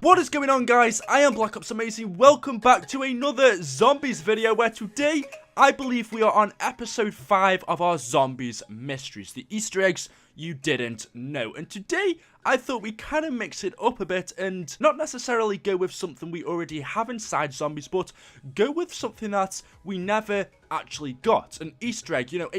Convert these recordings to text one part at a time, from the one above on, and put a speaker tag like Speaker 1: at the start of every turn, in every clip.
Speaker 1: What is going on, guys? I am BlackOpsAmazing. Welcome back to another zombies video where today I believe we are on episode 5 of our zombies mysteries, the Easter eggs you didn't know. And today I thought we'd kind of mix it up a bit and not necessarily go with something we already have inside zombies, but go with something that we never actually got. An Easter egg, you know,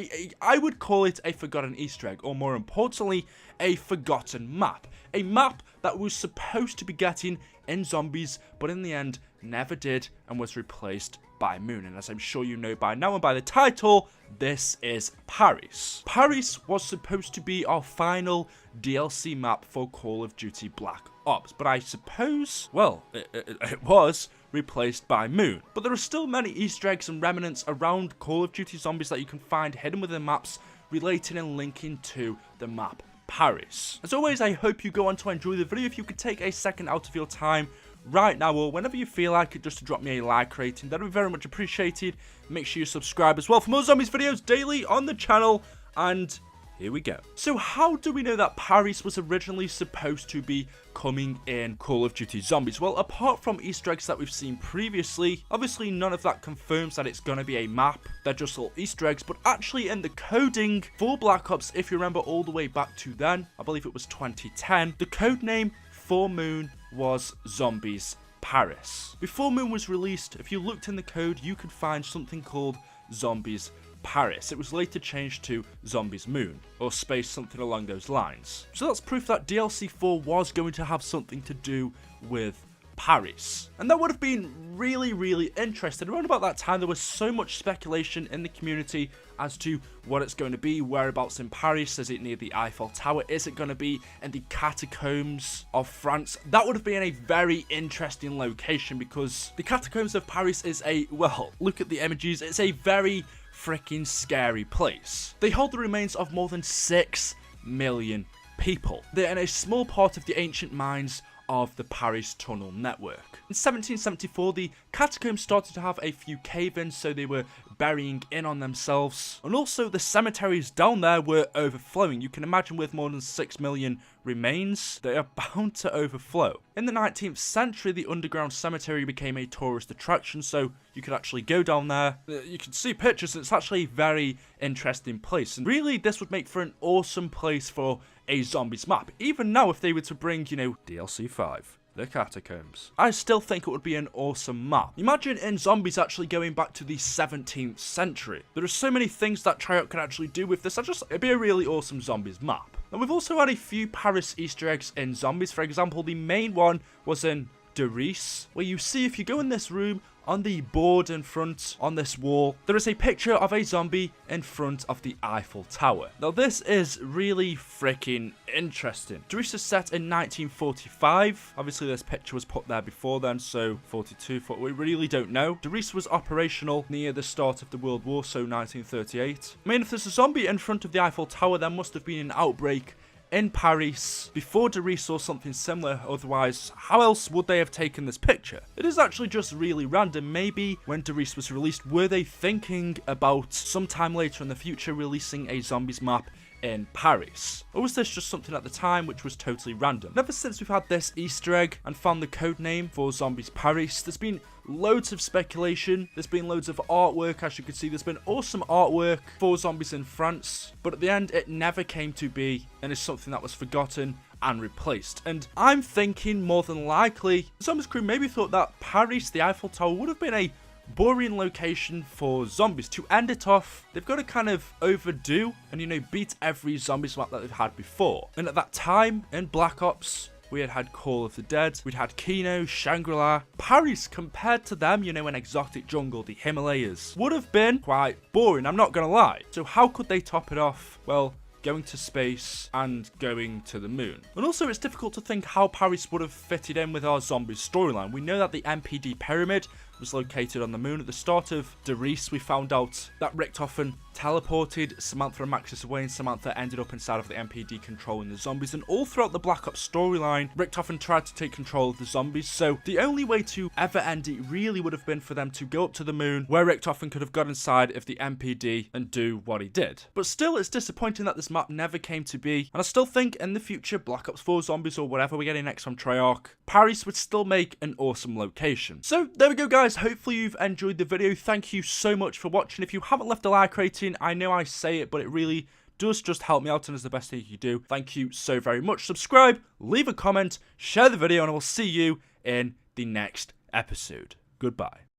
Speaker 1: I would call it a forgotten Easter egg, or more importantly, a forgotten map. A map that was supposed to be getting in zombies, but in the end never did and was replaced by Moon. And as I'm sure you know by now and by the title, this is Paris. Paris was supposed to be our final DLC map for Call of Duty Black Ops, but I suppose, well, it was replaced by Moon. But there are still many Easter eggs and remnants around Call of Duty Zombies that you can find hidden within maps relating and linking to the map Paris. As always, I hope you go on to enjoy the video. If you could take a second out of your time right now or whenever you feel like it just to drop me a like rating, that would be very much appreciated. Make sure you subscribe as well for more zombies videos daily on the channel, and here we go. So how do we know that Paris was originally supposed to be coming in Call of Duty Zombies? Well, apart from Easter eggs that we've seen previously, obviously none of that confirms that it's going to be a map. They're just all Easter eggs, but actually in the coding for Black Ops, if you remember all the way back to then, I believe it was 2010, the code name for Moon was Zombies Paris. Before Moon was released, if you looked in the code, you could find something called Zombies Paris. It was later changed to Zombies Moon, or space something along those lines. So that's proof that DLC 4 was going to have something to do with Paris. And that would have been really interesting. Around about that time, there was so much speculation in the community as to what it's going to be, whereabouts in Paris. Is it near the Eiffel Tower? Is it going to be in the catacombs of France? That would have been a very interesting location, because the catacombs of Paris is a, well, look at the images, it's a very freaking scary place. They hold the remains of more than 6 million people. They're in a small part of the ancient mines of the Paris tunnel network. In 1774, the catacombs started to have a few cave-ins, so they were burying in on themselves, and also the cemeteries down there were overflowing. You can imagine with more than 6 million remains, they are bound to overflow. In the 19th century, the underground cemetery became a tourist attraction, so you could actually go down there. You can see pictures, and it's actually a very interesting place, and really this would make for an awesome place for a zombies map. Even now, if they were to bring, you know, DLC 5, the catacombs, I still think it would be an awesome map. Imagine in zombies actually going back to the 17th century. There are so many things that Tryout can actually do with this. It'd be a really awesome zombies map. And we've also had a few Paris Easter eggs in zombies. For example, the main one was in Paris, where you see, if you go in this room, on the board in front, on this wall, there is a picture of a zombie in front of the Eiffel Tower. Now, this is really freaking interesting. Paris is set in 1945. Obviously, this picture was put there before then, so 42, we really don't know. Paris was operational near the start of the World War, so 1938. I mean, if there's a zombie in front of the Eiffel Tower, there must have been an outbreak in Paris before Paris or something similar. Otherwise, how else would they have taken this picture? It is actually just really random. Maybe when Paris was released, were they thinking about sometime later in the future releasing a zombies map in Paris? Or was this just something at the time which was totally random? Ever since we've had this Easter egg and found the code name for Zombies Paris, there's been loads of speculation, there's been loads of artwork. As you can see, there's been awesome artwork for zombies in France, but at the end it never came to be, and is something that was forgotten and replaced. And I'm thinking more than likely Zombies crew maybe thought that Paris, the Eiffel Tower, would have been a boring location for zombies. To end it off, they've got to kind of overdo and, you know, beat every zombies map that they've had before. And at that time in Black Ops, we had Call of the Dead, we'd had Kino, Shangri-La. Paris, compared to them, you know, an exotic jungle, the Himalayas, would have been quite boring, I'm not gonna lie. So how could they top it off? Well, going to space and going to the moon. And also, it's difficult to think how Paris would have fitted in with our zombies storyline. We know that the MPD pyramid was located on the moon. At the start of Derice, we found out that Richtofen teleported Samantha and Maxis away, and Samantha ended up inside of the MPD controlling the zombies. And all throughout the Black Ops storyline, Richtofen tried to take control of the zombies, so the only way to ever end it really would have been for them to go up to the moon, where Richtofen could have got inside of the MPD and do what he did. But still, it's disappointing that this map never came to be, and I still think in the future, Black Ops 4 Zombies or whatever we're getting next from Treyarch, Paris would still make an awesome location. So there we go, guys. Hopefully you've enjoyed the video. Thank you so much for watching. If you haven't left a like rating, I know I say it, but it really does just help me out and is the best thing you do. Thank you so very much. Subscribe, leave a comment, share the video, and I will see you in the next episode. Goodbye.